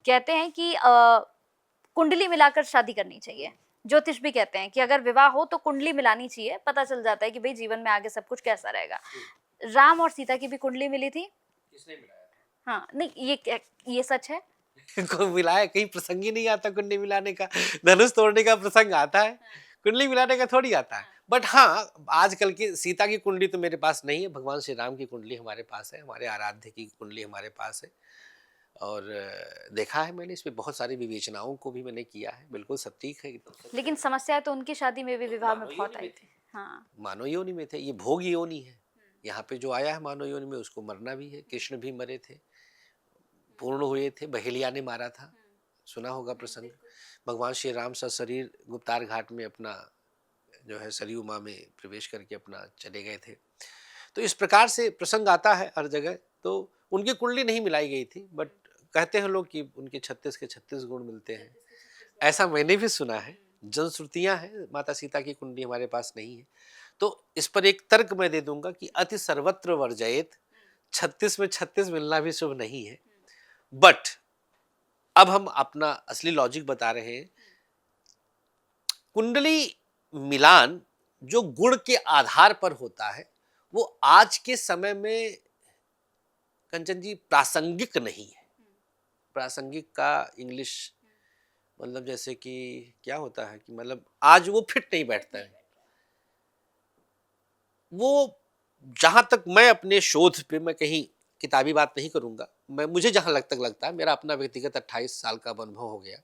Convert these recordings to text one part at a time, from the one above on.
कहते हैं कि कुंडली मिलाकर शादी करनी चाहिए। ज्योतिष भी कहते हैं कि अगर विवाह हो तो कुंडली मिलानी चाहिए, पता चल जाता है कि भाई जीवन में आगे सब कुछ कैसा रहेगा। राम और सीता की भी कुंडली मिली थी। किसने मिलाया था? हाँ, नहीं ये सच है। को मिलाया, कहीं प्रसंग ही नहीं आता कुंडली मिलाने का। धनुष तोड़ने का प्रसंग आता है, कुंडली मिलाने का थोड़ी आता है। बट हाँ, आजकल की सीता की कुंडली तो मेरे पास नहीं है, भगवान श्री राम की कुंडली हमारे पास है, हमारे आराध्य की कुंडली हमारे पास है। और देखा है मैंने, इसमें बहुत सारी विवेचनाओं को भी मैंने किया है, बिल्कुल सटीक है। लेकिन समस्या तो उनकी शादी में भी विवाह में बहुत आई थी। हाँ, मानव योनि में थे, ये भोग योनि है। यहाँ पे जो आया है मानव योनि में, उसको मरना भी है। कृष्ण भी मरे थे, पूर्ण हुए थे, बहेलिया ने मारा था, सुना होगा प्रसंग। भगवान श्री राम सशरीर गुप्तार घाट में अपना जो है सरयू माँ में प्रवेश करके अपना चले गए थे। तो इस प्रकार से प्रसंग आता है हर जगह। तो उनकी कुंडली नहीं मिलाई गई थी, बट कहते हैं लोग कि उनके 36 के 36 गुण मिलते हैं, ऐसा मैंने भी सुना है। जनश्रुतियां हैं, माता सीता की कुंडली हमारे पास नहीं है। तो इस पर एक तर्क मैं दे दूंगा कि अति सर्वत्र वर्जयेत, 36 में 36 मिलना भी शुभ नहीं है। बट अब हम अपना असली लॉजिक बता रहे हैं। कुंडली मिलान जो गुण के आधार पर होता है, वो आज के समय में कंचन जी प्रासंगिक नहीं है। प्रासंगिक का इंग्लिश मतलब जैसे कि क्या होता है कि मतलब आज वो फिट नहीं बैठता है। वो जहां तक मैं अपने शोध पे, मैं कहीं किताबी बात नहीं करूंगा, मैं मुझे जहां लगता है, मेरा अपना व्यक्तिगत 28 साल का अनुभव हो गया।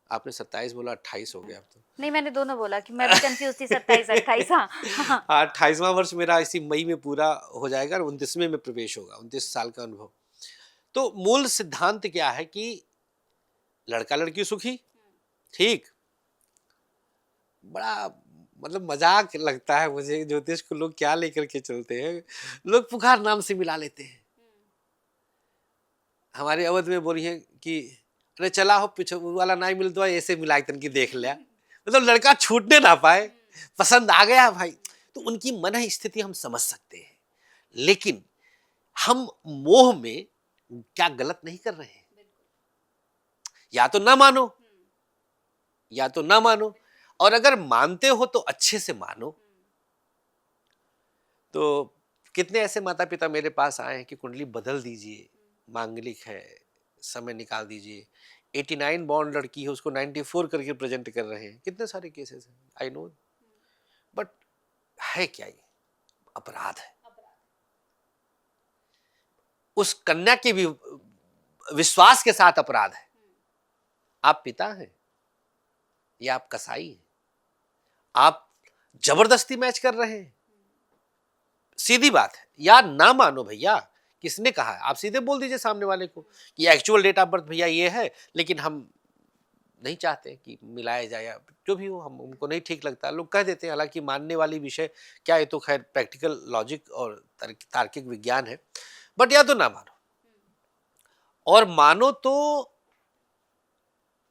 आपने 27 बोला, 28 हो गया अब तो। नहीं मैंने दोनों बोला कि मैं भी कंफ्यूज थी, 27 28। हाँ हाँ। 28वां वर्ष मेरा इसी मई में पूरा हो जाएगा और 29वें में प्रवेश होगा, 29 साल का अनुभव। तो मूल सिद्धांत क्या है कि लड़का लड़की सुखी, ठीक। बड़ा मतलब मजाक लगता है मुझे ज्योतिष को लोग क्या लेकर के चलते हैं। लोग पुकार नाम से मिला लेते हैं। हमारे अवध में बोली है कि अरे चला हो पीछे वाला नहीं मिल तो ऐसे मिला तन की देख लिया, मतलब लड़का छूटने ना पाए, पसंद आ गया भाई। तो उनकी मन स्थिति हम समझ सकते हैं, लेकिन हम मोह में क्या गलत नहीं कर रहे हैं। या तो ना मानो, या तो ना मानो, और अगर मानते हो तो अच्छे से मानो। तो कितने ऐसे माता पिता मेरे पास आए हैं कि कुंडली बदल दीजिए, मांगलिक है, समय निकाल दीजिए। 89 बॉर्न लड़की है, उसको 94 करके प्रेजेंट कर रहे हैं। कितने सारे केसेस हैं, आई नो। बट है क्या ये? अपराध है। उस कन्या के भी विश्वास के साथ अपराध है। आप पिता हैं या आप कसाई हैं, आप जबरदस्ती मैच कर रहे हैं। सीधी बात है। या ना मानो भैया, किसने कहा है? आप सीधे बोल दीजिए सामने वाले को कि एक्चुअल डेट ऑफ बर्थ भैया ये है, लेकिन हम नहीं चाहते कि मिलाया जाए, या जो भी हो, हम उनको नहीं ठीक लगता, लोग कह देते हैं। हालांकि मानने वाली विषय क्या, ये तो खैर प्रैक्टिकल लॉजिक और तार्किक विज्ञान है। बट या तो ना मानो, और मानो तो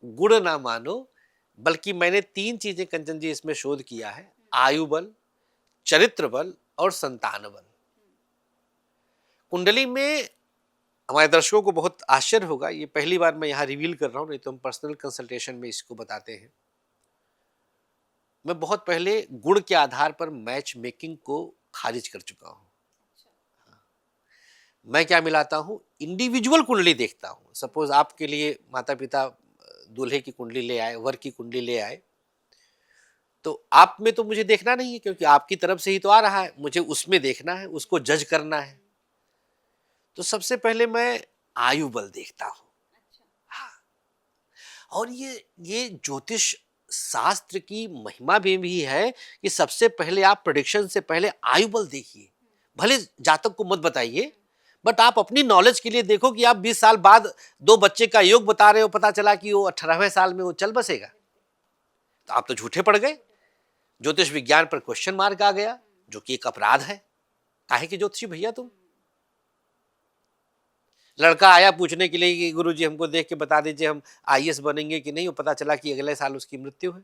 गुण ना मानो, बल्कि मैंने 3 चीजें कंचन जी इसमें शोध किया है: आयु बल, चरित्र बल और संतान बल। कुंडली में हमारे दर्शकों को बहुत आश्चर्य होगा, ये पहली बार मैं यहां रिवील कर रहा हूं, नहीं तो हम पर्सनल कंसल्टेशन में इसको बताते हैं। मैं बहुत पहले गुण के आधार पर मैच मेकिंग को खारिज कर चुका हूं। मैं क्या मिलाता हूं, इंडिविजुअल कुंडली देखता हूं। सपोज आपके लिए माता पिता दूल्हे की कुंडली ले आए, वर की कुंडली ले आए, तो आप में तो मुझे देखना नहीं है, क्योंकि आपकी तरफ से ही तो आ रहा है, मुझे उसमें देखना है, उसको जज करना है। तो सबसे पहले मैं आयु बल देखता हूं। हाँ। और ये ज्योतिष शास्त्र की महिमा भी है कि सबसे पहले आप प्रेडिक्शन से पहले आयु बल देखिए। भले जातक को मत बताइए, बट आप अपनी नॉलेज के लिए देखो कि आप 20 साल बाद 2 बच्चे का योग बता रहे हो, पता चला कि वो 18वें साल में वो चल बसेगा, तो आप तो झूठे पड़ गए। ज्योतिष विज्ञान पर क्वेश्चन मार्क आ गया, जो कि एक अपराध है। काहे कि ज्योतिषी भैया तुम। लड़का आया पूछने के लिए कि गुरुजी हमको देख के बता दीजिए हम आईएएस बनेंगे कि नहीं, वो पता चला कि अगले साल उसकी मृत्यु है।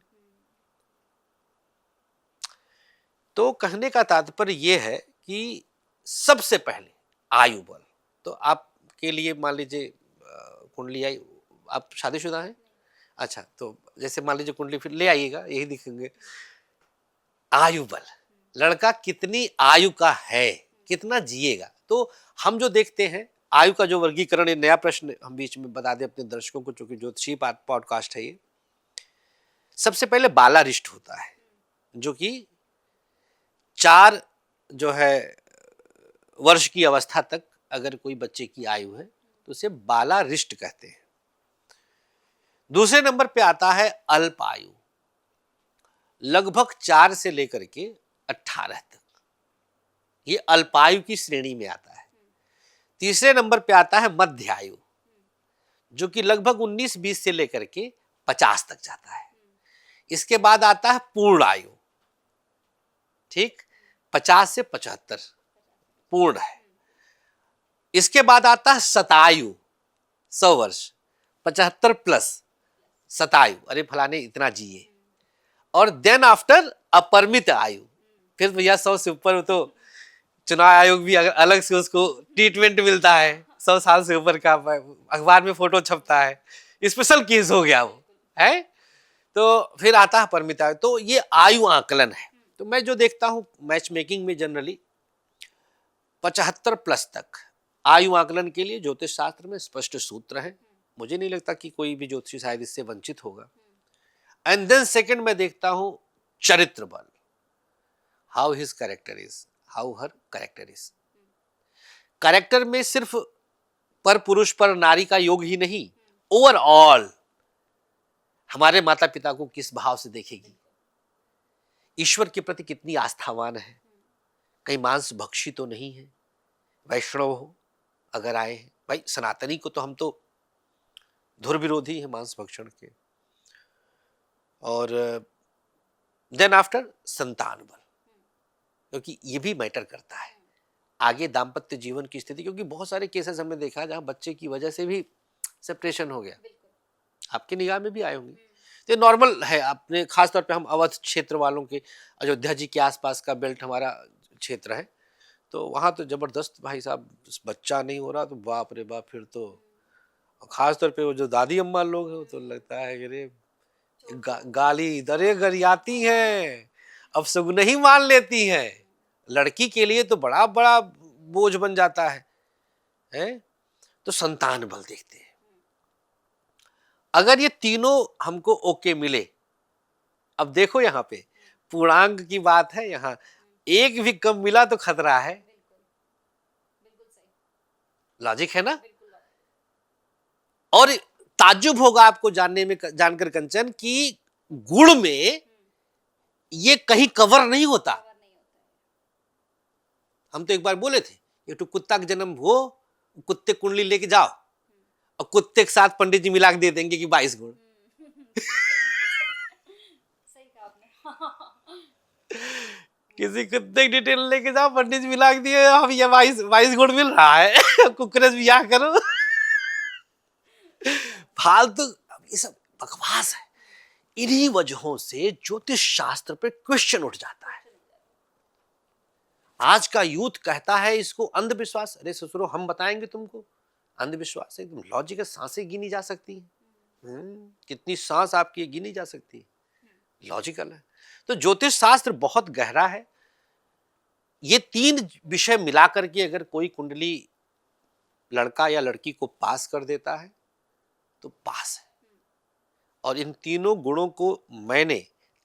तो कहने का तात्पर्य यह है कि सबसे पहले आयु बल। तो आपके लिए मान लीजिए कुंडली आई, आप शादीशुदा हैं? अच्छा, तो जैसे मान लीजिए कुंडली फिर ले आइएगा, यही दिखेंगे। आयु बल, लड़का कितनी आयु का है, कितना जिएगा। तो हम जो देखते हैं आयु का जो वर्गीकरण, ये नया प्रश्न हम बीच में बता दें अपने दर्शकों को, चूंकि ज्योतिषी पॉडकास्ट है ये। सबसे पहले बालारिष्ट होता है, जो कि 4 जो है वर्ष की अवस्था तक अगर कोई बच्चे की आयु है तो उसे बालारिष्ट कहते हैं। दूसरे नंबर पे आता है अल्प आयु, लगभग 4 से लेकर के 18 तक, ये अल्पायु की श्रेणी में आता है। तीसरे नंबर पे आता है मध्य आयु, जो कि लगभग 19-20 से लेकर के 50 तक जाता है। इसके बाद आता है पूर्ण आयु, ठीक, 50 से 75 पूर्ण है। इसके बाद आता है शतायु, 100 वर्ष, 75 प्लस शतायु, अरे फलाने इतना जिए। और देन आफ्टर अपरिमित आयु, फिर भैया 100 से ऊपर हो तो चुनाव आयोग भी अलग से उसको ट्रीटमेंट मिलता है। 100 साल से ऊपर का अखबार में फोटो छपता है, स्पेशल केस हो गया वो है। तो फिर आता है परिमित आयु। तो ये आयु आकलन है। तो मैं जो देखता हूं मैच मेकिंग में जनरली 75 प्लस तक आयु आकलन के लिए ज्योतिष शास्त्र में स्पष्ट सूत्र है। मुझे नहीं लगता कि कोई भी ज्योतिषी शायद इससे वंचित होगा। एंड देन सेकंड मैं देखता हूं चरित्र बल, how his character is, how her character is. Character में सिर्फ पर पुरुष पर नारी का योग ही नहीं, ओवरऑल हमारे माता पिता को किस भाव से देखेगी, ईश्वर के प्रति कितनी आस्थावान है, कहीं मांस भक्षी तो नहीं है, वैष्णव हो अगर आए हैं। भाई सनातनी को तो हम तो धुर विरोधी है मांस भक्षण के। और देन आफ्टर संतान बल, क्योंकि ये भी मैटर करता है आगे दाम्पत्य जीवन की स्थिति। क्योंकि बहुत सारे केसेस हमने देखा जहां बच्चे की वजह से भी सेपरेशन हो गया, आपकी निगाह में भी आए होंगे। तो नॉर्मल है। अपने खासतौर पे हम अवध क्षेत्र वालों के, अयोध्या जी के आसपास का बेल्ट हमारा क्षेत्र है, तो वहाँ तो जबरदस्त भाई साहब बच्चा नहीं हो रहा तो बाप रे बाप, फिर तो खासतौर पे वो जो दादी अम्मा लोग हैं तो लगता है कि रे गाली दरे गरियाती हैं, अब सगुन ही मान लेती हैं। लड़की के लिए तो बड़ा बड़ा बोझ बन जाता है? तो संतान बल देखते हैं। अगर ये तीनों हमको ओके मिले, अब देखो यहाँ पे पूर्णांक की बात है, यहाँ एक भी कम मिला तो खतरा है। लॉजिक है ना? और ताज्जुब होगा आपको जानकर कंचन कि गुण में ये कहीं कवर नहीं होता। हम तो एक बार बोले थे, एक तो कुत्ता का जन्म हो, कुत्ते कुंडली लेके जाओ और कुत्ते के साथ पंडित जी मिला के दे देंगे कि 22 गुण। सही कहा आपने। किसी कुत्ते की डिटेल लेके जाओ, पंडित जी मिला के दिए, हम ये 22 गुण मिल रहा है, कुकरेज भी क्या करो। फालतू, ये सब बकवास है। इन्हीं वजहों से ज्योतिष शास्त्र पे क्वेश्चन उठ जाता है। आज का यूथ कहता है इसको अंधविश्वास। अरे ससुरो, हम बताएंगे तुमको अंधविश्वास है, तुम लॉजिकल सांसें गिनी जा सकती है। कितनी सांस आपकी गिनी जा सकती है, लॉजिकल है। तो ज्योतिष शास्त्र बहुत गहरा है। ये 3 विषय मिलाकर के अगर कोई कुंडली लड़का या लड़की को पास कर देता है तो पास है। और इन तीनों गुणों को मैंने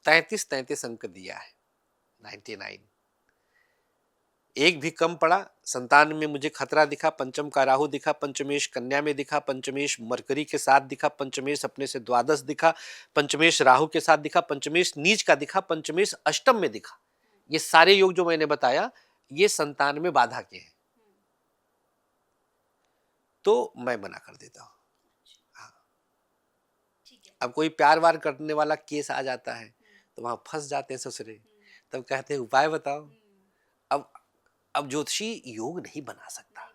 33 अंक दिया है, 99। एक भी कम पड़ा। संतान में मुझे खतरा दिखा, पंचम का राहु दिखा, पंचमेश कन्या में दिखा, पंचमेश मरकरी के साथ दिखा, पंचमेश अपने से द्वादश दिखा, पंचमेश राहु के साथ दिखा, पंचमेश नीच का दिखा, पंचमेश अष्टम में दिखा। ये सारे योग जो मैंने बताया ये संतान में बाधा के हैं, तो मैं मना कर देता हूं। अब कोई प्यार वार करने वाला केस आ जाता है तो वहां फंस जाते हैं ससुरे, तब कहते हैं उपाय बताओ। अब ज्योतिषी योग नहीं बना सकता।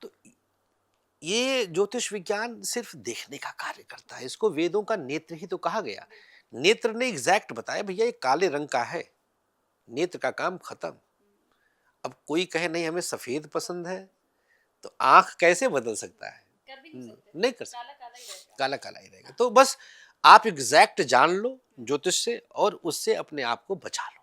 तो ये ज्योतिष विज्ञान सिर्फ देखने का कार्य करता है। इसको वेदों का नेत्र ही तो कहा गया। नेत्र ने एग्जैक्ट बताया भैया ये काले रंग का है, नेत्र का काम खत्म। अब कोई कहे नहीं हमें सफेद पसंद है, तो आंख कैसे बदल सकता है? नहीं कर सकता। काला काला ही रहेगा। तो बस आप एग्जैक्ट जान लो ज्योतिष से और उससे अपने आप को बचा लो।